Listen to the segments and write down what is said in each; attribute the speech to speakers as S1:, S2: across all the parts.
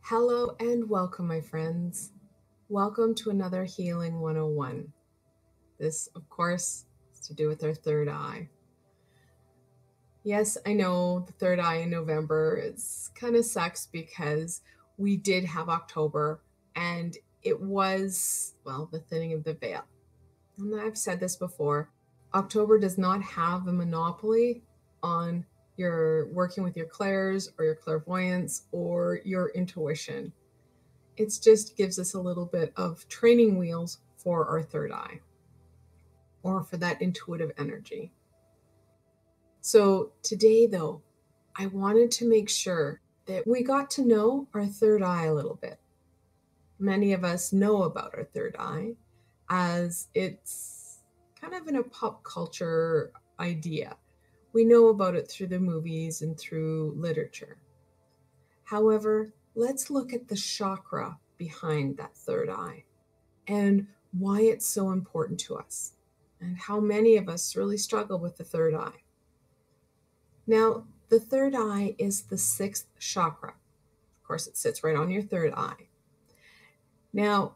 S1: Hello and welcome, my friends. Welcome to another Healing 101. This, of course, is to do with our third eye. Yes, I know the third eye in November is kind of sucks because we did have October and it was, well, the thinning of the veil. And I've said this before, October does not have a monopoly on your working with your clairs or your clairvoyance or your intuition. It just gives us a little bit of training wheels for our third eye or for that intuitive energy. So today, though, I wanted to make sure that we got to know our third eye a little bit. Many of us know about our third eye as it's kind of in a pop culture idea. We know about it through the movies and through literature. However, let's look at the chakra behind that third eye and why it's so important to us and how many of us really struggle with the third eye. Now, the third eye is the sixth chakra. Of course, it sits right on your third eye. Now,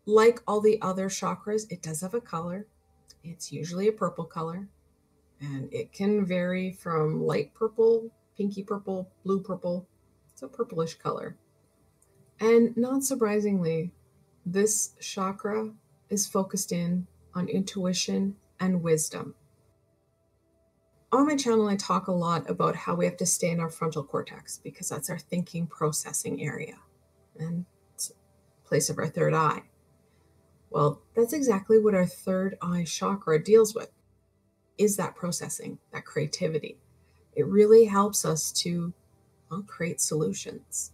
S1: like all the other chakras, it does have a color. It's usually a purple color, and it can vary from light purple, pinky purple, blue purple. It's a purplish color. And not surprisingly, this chakra is focused in on intuition and wisdom. On my channel, I talk a lot about how we have to stay in our frontal cortex because that's our thinking processing area and it's a place of our third eye. Well, that's exactly what our third eye chakra deals with, is that processing, that creativity. It really helps us to create solutions.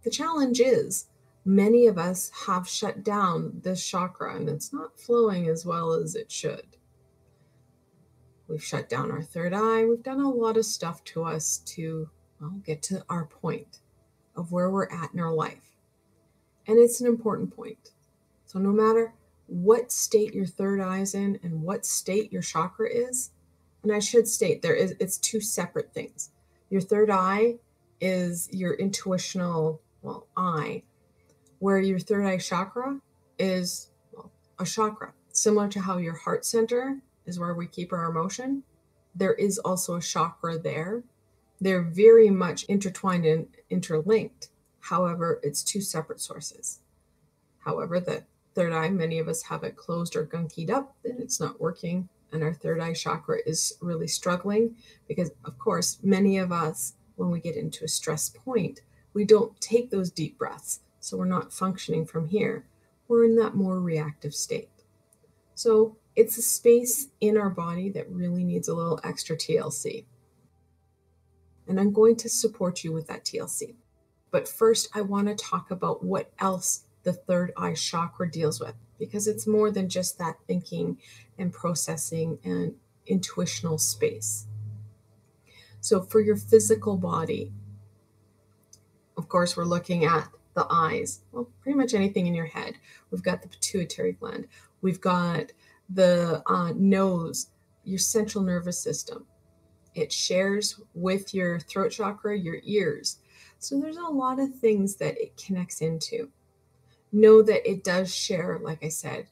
S1: The challenge is many of us have shut down this chakra and it's not flowing as well as it should. We've shut down our third eye. We've done a lot of stuff to us to get to our point of where we're at in our life. And it's an important point. So no matter what state your third eye is in and what state your chakra is, and I should state it's two separate things. Your third eye is your intuitional eye, where your third eye chakra is a chakra. Similar to how your heart center is where we keep our emotion, there is also a chakra there. They're very much intertwined and interlinked. However, it's two separate sources. However, the third eye, many of us have it closed or gunkied up and it's not working. And our third eye chakra is really struggling because, of course, many of us, when we get into a stress point, we don't take those deep breaths. So we're not functioning from here. We're in that more reactive state. So it's a space in our body that really needs a little extra TLC. And I'm going to support you with that TLC. But first, I want to talk about what else the third eye chakra deals with, because it's more than just that thinking and processing and intuitional space. So for your physical body, of course, we're looking at the eyes. Well, pretty much anything in your head. We've got the pituitary gland. We've got the nose, your central nervous system. It shares with your throat chakra, your ears. So there's a lot of things that it connects into. Know that it does share, like I said,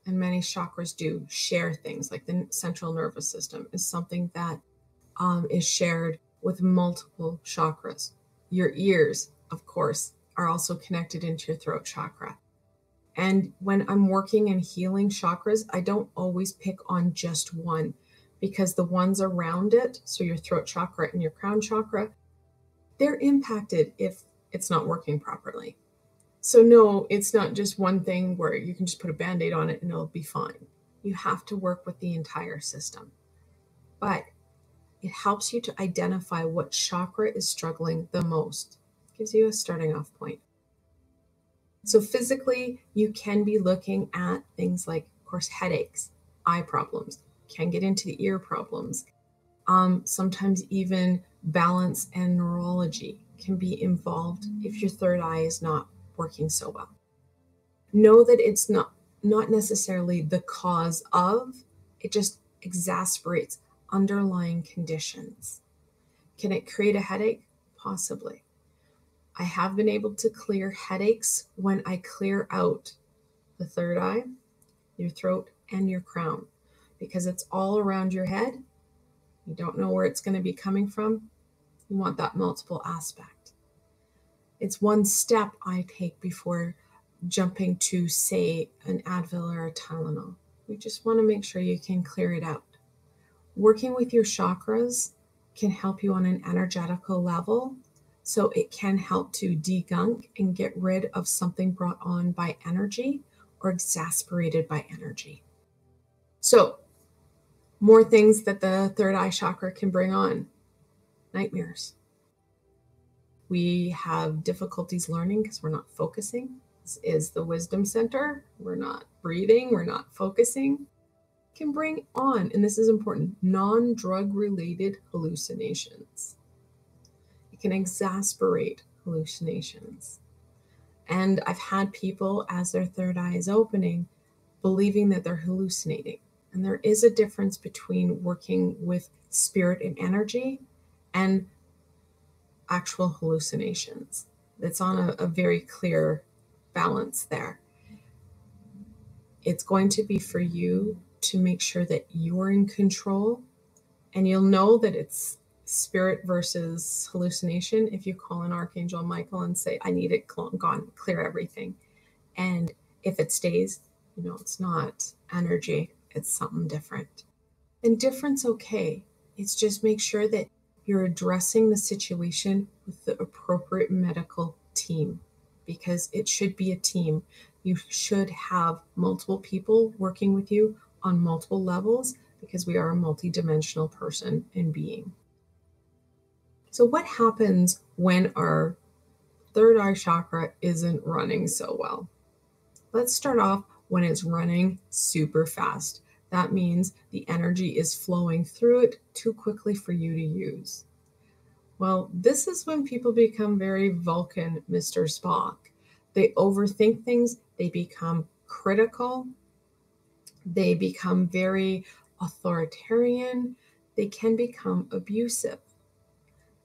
S1: and many chakras do share things, like the central nervous system is something that is shared with multiple chakras. Your ears, of course, are also connected into your throat chakra. And when I'm working and healing chakras, I don't always pick on just one because the ones around it, so your throat chakra and your crown chakra, they're impacted if it's not working properly. So no, it's not just one thing where you can just put a Band-Aid on it and it'll be fine. You have to work with the entire system. But it helps you to identify what chakra is struggling the most. It gives you a starting off point. So physically, you can be looking at things like, of course, headaches, eye problems, can get into the ear problems. Sometimes even balance and neurology can be involved if your third eye is not working so well. Know that it's not necessarily the cause of, it just exacerbates underlying conditions. Can it create a headache? Possibly. Can it create balance and neurology? Can be involved if your third eye is not working so well. Know that it's not necessarily the cause of, it just exacerbates underlying conditions. Can it create a headache? Possibly. Can it create balance and neurology? Can be involved if your third eye is not working so well. Know that it's not I have been able to clear headaches when I clear out the third eye, your throat, and your crown, because it's all around your head. You don't know where it's going to be coming from. You want that multiple aspect. It's one step I take before jumping to, say, an Advil or a Tylenol. We just want to make sure you can clear it out. Working with your chakras can help you on an energetical level, so it can help to degunk and get rid of something brought on by energy or exasperated by energy. So, more things that the third eye chakra can bring on. Nightmares. We have difficulties learning because we're not focusing. This is the wisdom center. We're not breathing. We're not focusing. Can bring on, and this is important, non-drug related hallucinations. It can exasperate hallucinations. And I've had people, as their third eye is opening, believing that they're hallucinating. And there is a difference between working with spirit and energy and actual hallucinations. It's on a very clear balance there. It's going to be for you to make sure that you're in control, and you'll know that it's spirit versus hallucination if you call in Archangel Michael and say, I need it gone, clear everything. And if it stays, you know, it's not energy, it's something different. And different's okay. It's just make sure that you're addressing the situation with the appropriate medical team, because it should be a team. You should have multiple people working with you on multiple levels, because we are a multidimensional person and being. So what happens when our third eye chakra isn't running so well? Let's start off when it's running super fast. That means the energy is flowing through it too quickly for you to use. Well, this is when people become very Vulcan, Mr. Spock. They overthink things, they become critical, they become very authoritarian, they can become abusive.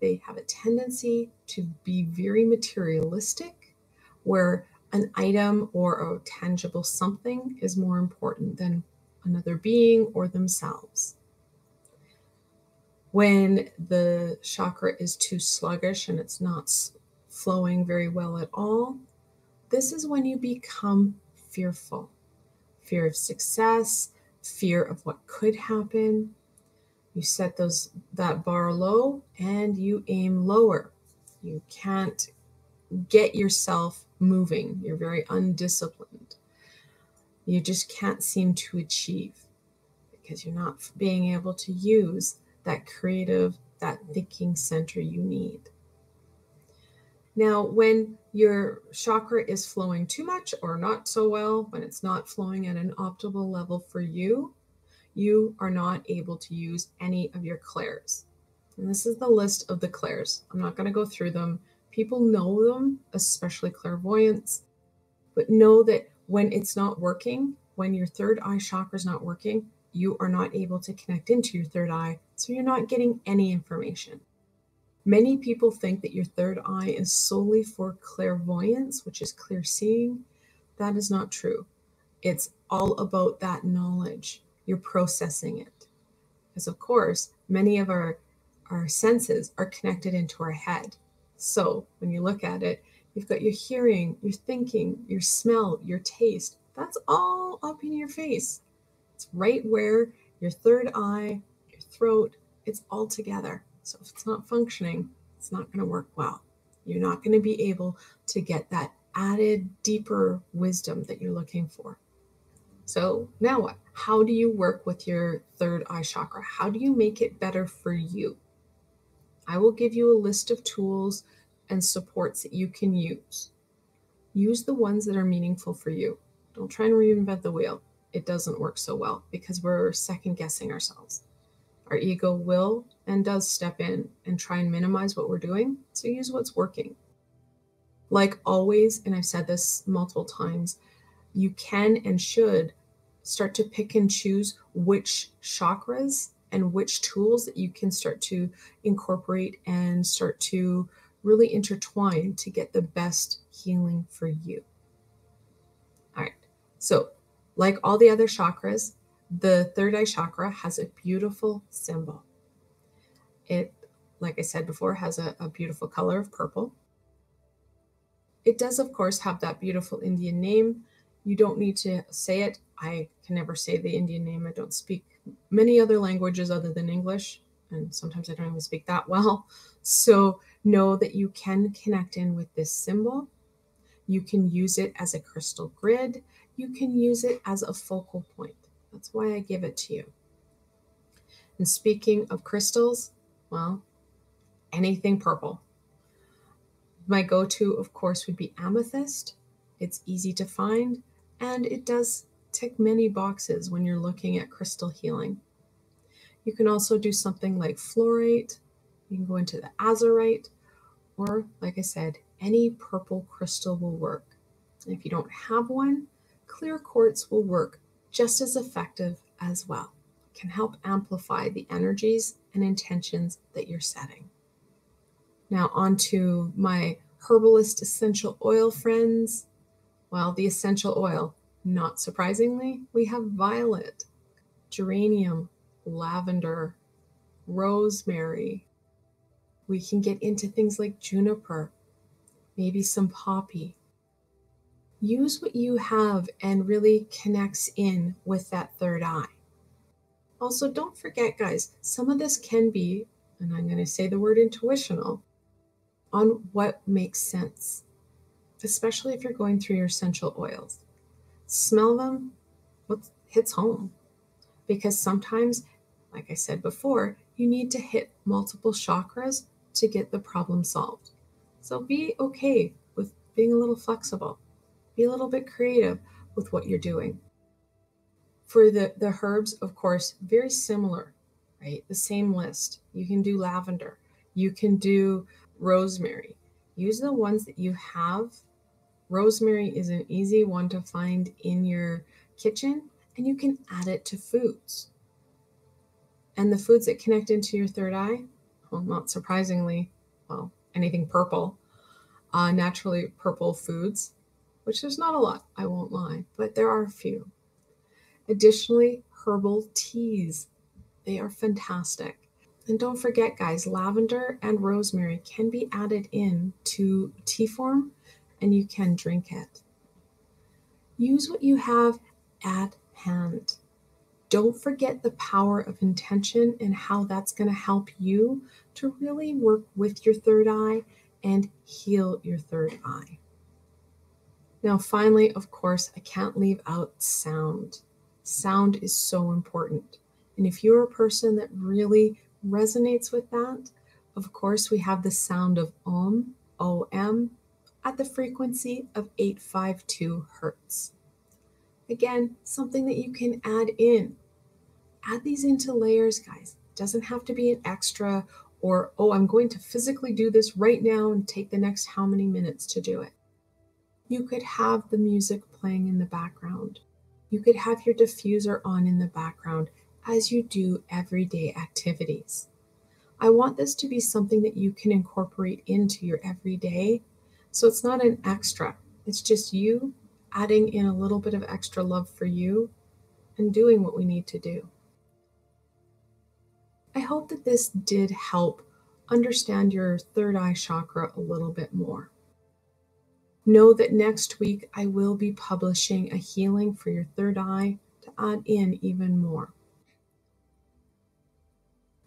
S1: They have a tendency to be very materialistic, where an item or a tangible something is more important than another being or themselves. When the chakra is too sluggish and it's not flowing very well at all, this is when you become fearful. Fear of success, fear of what could happen. You set that bar low and you aim lower. You can't get yourself moving. You're very undisciplined. You just can't seem to achieve because you're not being able to use that creative, that thinking center you need. Now, when your chakra is flowing too much or not so well, when it's not flowing at an optimal level for you, you are not able to use any of your clairs. And this is the list of the clairs. I'm not going to go through them. People know them, especially clairvoyants, but know that when it's not working, when your third eye chakra is not working, you are not able to connect into your third eye, so you're not getting any information. Many people think that your third eye is solely for clairvoyance, which is clear seeing. That is not true. It's all about that knowledge. You're processing it. Because of course, many of our senses are connected into our head. So when you look at it, you've got your hearing, your thinking, your smell, your taste. That's all up in your face. It's right where your third eye, your throat, it's all together. So if it's not functioning, it's not going to work well. You're not going to be able to get that added, deeper wisdom that you're looking for. So now what? How do you work with your third eye chakra? How do you make it better for you? I will give you a list of tools and supports that you can use. Use the ones that are meaningful for you. Don't try and reinvent the wheel. It doesn't work so well because we're second guessing ourselves. Our ego will and does step in and try and minimize what we're doing. So use what's working. Like always, and I've said this multiple times, you can and should start to pick and choose which chakras and which tools that you can start to incorporate and start to really intertwine to get the best healing for you. All right, so like all the other chakras, the third eye chakra has a beautiful symbol. It, like I said before, has a beautiful color of purple. It does, of course, have that beautiful Indian name. You don't need to say it. I can never say the Indian name. I don't speak many other languages other than English, and sometimes I don't even speak that well. So know that you can connect in with this symbol. You can use it as a crystal grid. You can use it as a focal point. That's why I give it to you. And speaking of crystals, well, anything purple. My go-to, of course, would be amethyst. It's easy to find, and it does tick many boxes when you're looking at crystal healing. You can also do something like fluorite. You can go into the azurite, or like I said, any purple crystal will work. And if you don't have one, clear quartz will work just as effective as well. It can help amplify the energies and intentions that you're setting. Now on to my herbalist essential oil friends. Well, the essential oil, not surprisingly, we have violet, geranium, lavender, rosemary. We can get into things like juniper, maybe some poppy. Use what you have and really connects in with that third eye. Also, don't forget, guys, some of this can be, and I'm going to say the word intuitional, on what makes sense, especially if you're going through your essential oils. Smell them, what hits home. Because sometimes, like I said before, you need to hit multiple chakras to get the problem solved. So be okay with being a little flexible. Be a little bit creative with what you're doing. For the herbs, of course, very similar, right? The same list. You can do lavender. You can do rosemary. Use the ones that you have. Rosemary is an easy one to find in your kitchen, and you can add it to foods. And the foods that connect into your third eye, well, not surprisingly, well, anything purple, naturally purple foods, which there's not a lot, I won't lie, but there are a few. Additionally, herbal teas. They are fantastic. And don't forget, guys, lavender and rosemary can be added in to tea form, and you can drink it. Use what you have at hand. Don't forget the power of intention and how that's going to help you to really work with your third eye and heal your third eye. Now, finally, of course, I can't leave out sound. Sound is so important. And if you're a person that really resonates with that, of course, we have the sound of Om, O-M, at the frequency of 852 hertz. Again, something that you can add in. Add these into layers, guys. It doesn't have to be an extra or, oh, I'm going to physically do this right now and take the next how many minutes to do it. You could have the music playing in the background. You could have your diffuser on in the background as you do everyday activities. I want this to be something that you can incorporate into your everyday. So it's not an extra. It's just you adding in a little bit of extra love for you and doing what we need to do. I hope that this did help understand your third eye chakra a little bit more. Know that next week I will be publishing a healing for your third eye to add in even more.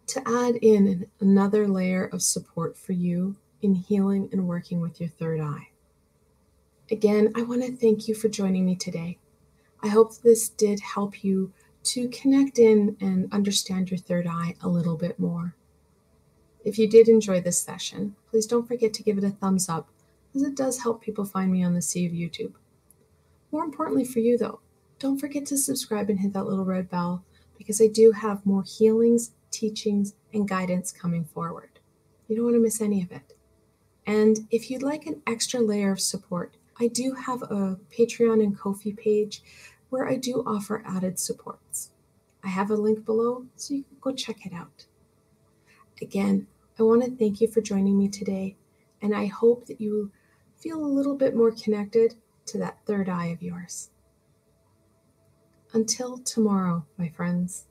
S1: To add in another layer of support for you in healing and working with your third eye. Again, I want to thank you for joining me today. I hope this did help you to connect in and understand your third eye a little bit more. If you did enjoy this session, please don't forget to give it a thumbs up, as it does help people find me on the sea of YouTube. More importantly for you though, don't forget to subscribe and hit that little red bell, because I do have more healings, teachings, and guidance coming forward. You don't want to miss any of it. And if you'd like an extra layer of support, I do have a Patreon and Ko-fi page where I do offer added supports. I have a link below, so you can go check it out. Again, I want to thank you for joining me today, And I hope that you feel a little bit more connected to that third eye of yours. Until tomorrow, my friends.